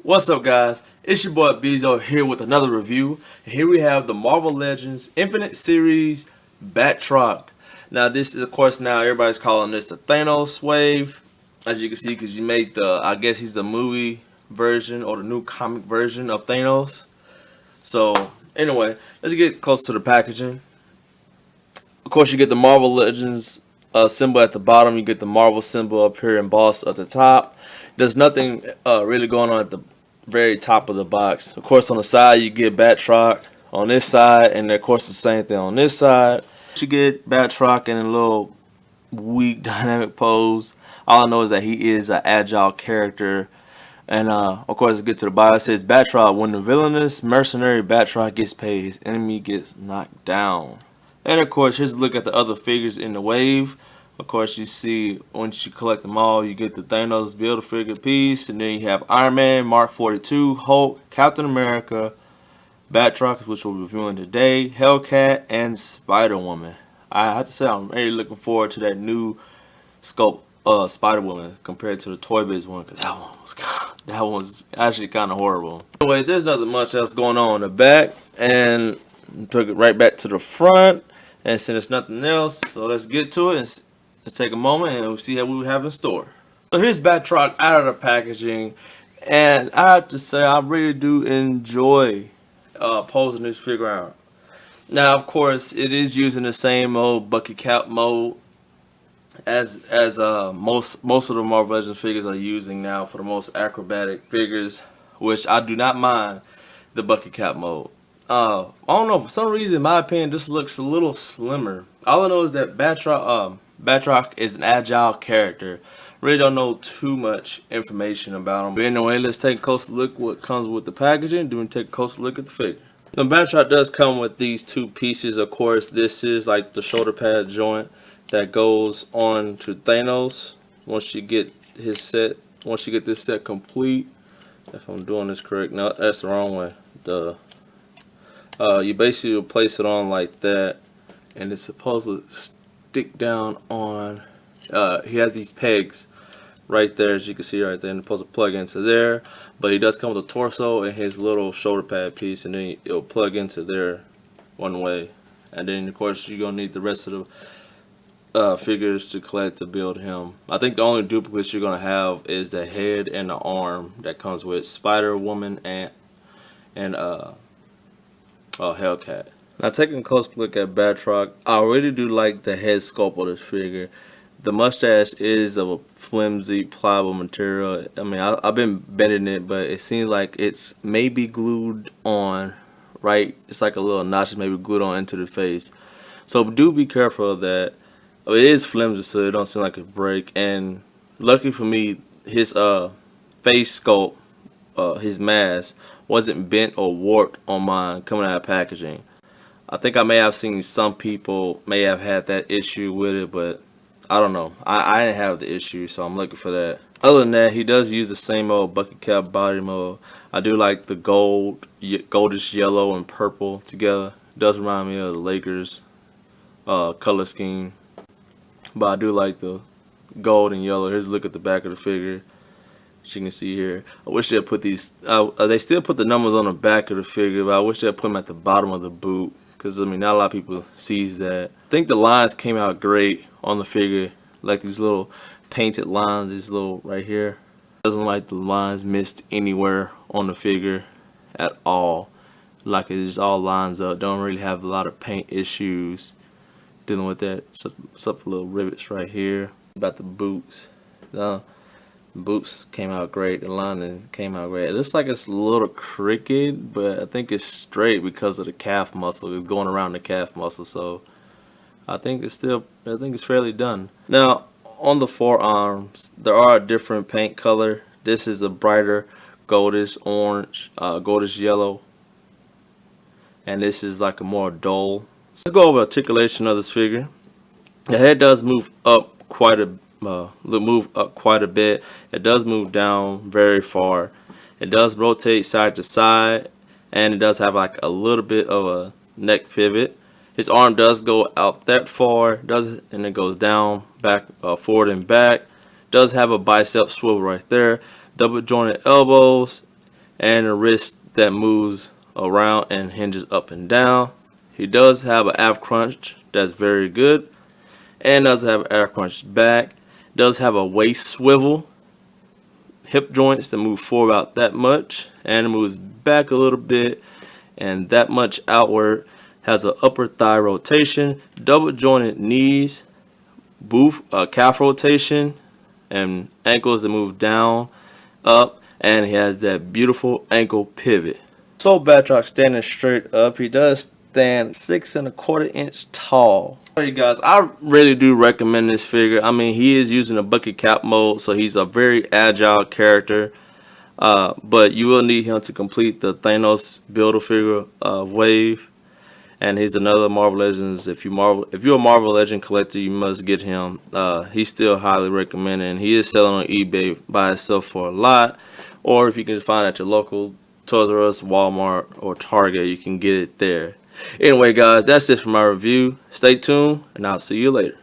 What's up, guys? It's your boy Bezo here with another review. And here we have the Marvel Legends Infinite Series Batroc. Now this is, of course, now everybody's calling this the Thanos wave. As you can see, because you made the, I guess he's the movie version or the new comic version of Thanos. So anyway, let's get close to the packaging. Of course, you get the Marvel Legends symbol at the bottom. You get the Marvel symbol up here embossed at the top. There's nothing really going on at the very top of the box. Of course, on the side you get Batroc on this side, and of course the same thing on this side. You get Batroc in a little weak dynamic pose. All I know is that he is an agile character. And of course, let's get to the bio. It says Batroc, when the villainous mercenary Batroc gets paid, his enemy gets knocked down. And of course, here's a look at the other figures in the wave. Of course, you see once you collect them all, you get the Thanos Build-A-Figure piece, and then you have Iron Man, Mark 42, Hulk, Captain America, Batroc, which we'll be reviewing today, Hellcat, and Spider-Woman. I have to say I'm really looking forward to that new sculpt Spider-Woman compared to the Toy Biz one, because that one was actually kind of horrible. Anyway, there's nothing much else going on in the back, and took it right back to the front, and since there's nothing else, so let's get to it. Let's take a moment and we'll see what we have in store. So here's Batroc out of the packaging, and I have to say I really do enjoy posing this figure out. Now, of course, it is using the same old bucket cap mode as most of the Marvel Legends figures are using now for the most acrobatic figures, which I do not mind the bucket cap mode. I don't know, for some reason, in my opinion, this looks a little slimmer. All I know is that Batroc is an agile character. Really don't know too much information about him. But anyway, let's take a closer look what comes with the packaging. Then we take a closer look at the figure. The Batroc does come with these two pieces. Of course, this is like the shoulder pad joint that goes on to Thanos. Once you get his set, once you get this set complete, if I'm doing this correct, no, that's the wrong way. You basically will place it on like that, and it's supposed to stick down on. He has these pegs right there, as you can see right there, and it's supposed to plug into there. But he does come with a torso and his little shoulder pad piece, and then it'll plug into there one way. And then of course you're gonna need the rest of the figures to collect to build him. I think the only duplicates you're gonna have is the head and the arm that comes with Spider-Woman and Hellcat. Now, taking a close look at Batroc, I really do like the head sculpt of this figure. The mustache is of a flimsy, pliable material. I mean, I've been bending it, but it seems like it's maybe glued on, right? It's like a little notch maybe glued on into the face. So do be careful of that. It is flimsy, so it don't seem like a break. And lucky for me, his face sculpt, his mask, wasn't bent or warped on mine coming out of packaging. I think I may have seen some people may have had that issue with it, but I don't know. I didn't have the issue, so I'm looking for that. Other than that, he does use the same old bucket cap body mode. I do like the goldish yellow and purple together. It does remind me of the Lakers color scheme, but I do like the gold and yellow. Here's a look at the back of the figure. As you can see here, I wish they'd put these. They still put the numbers on the back of the figure, but I wish they'd put them at the bottom of the boot, because I mean, not a lot of people sees that. I think the lines came out great on the figure, like these little painted lines, this little right here. Doesn't like the lines missed anywhere on the figure at all. Like it just all lines up. Don't really have a lot of paint issues dealing with that. Some little rivets right here. About the boots. Boots came out great. The lining came out great. It looks like it's a little crooked, but I think it's straight because of the calf muscle. It's going around the calf muscle, so I think it's fairly done. Now, on the forearms, there are a different paint color. This is a brighter goldish orange, goldish yellow, and this is like a more dull. Let's go over articulation of this figure. The head does move up quite a bit. It does move down very far. It does rotate side to side, and it does have like a little bit of a neck pivot. His arm does go out that far, and it goes down, back, forward and back. Does have a bicep swivel right there. Double jointed elbows, and a wrist that moves around and hinges up and down. He does have an ab crunch that's very good, and does have an ab crunch back. Does have a waist swivel, hip joints that move forward about that much, and it moves back a little bit and that much outward. Has an upper thigh rotation, double jointed knees, calf rotation, and ankles that move down, up, and he has that beautiful ankle pivot. So Batroc standing straight up, he does stand 6¼ inch tall. Alright guys, I really do recommend this figure. I mean, he is using a bucket cap mode, so he's a very agile character. But you will need him to complete the Thanos Build-A-Figure wave. And he's another Marvel Legends. If you're a Marvel Legend collector, you must get him. He's still highly recommended, and he is selling on eBay by itself for a lot. Or if you can find it at your local Toys R Us, Walmart, or Target, you can get it there. Anyway, guys, that's it for my review. Stay tuned, and I'll see you later.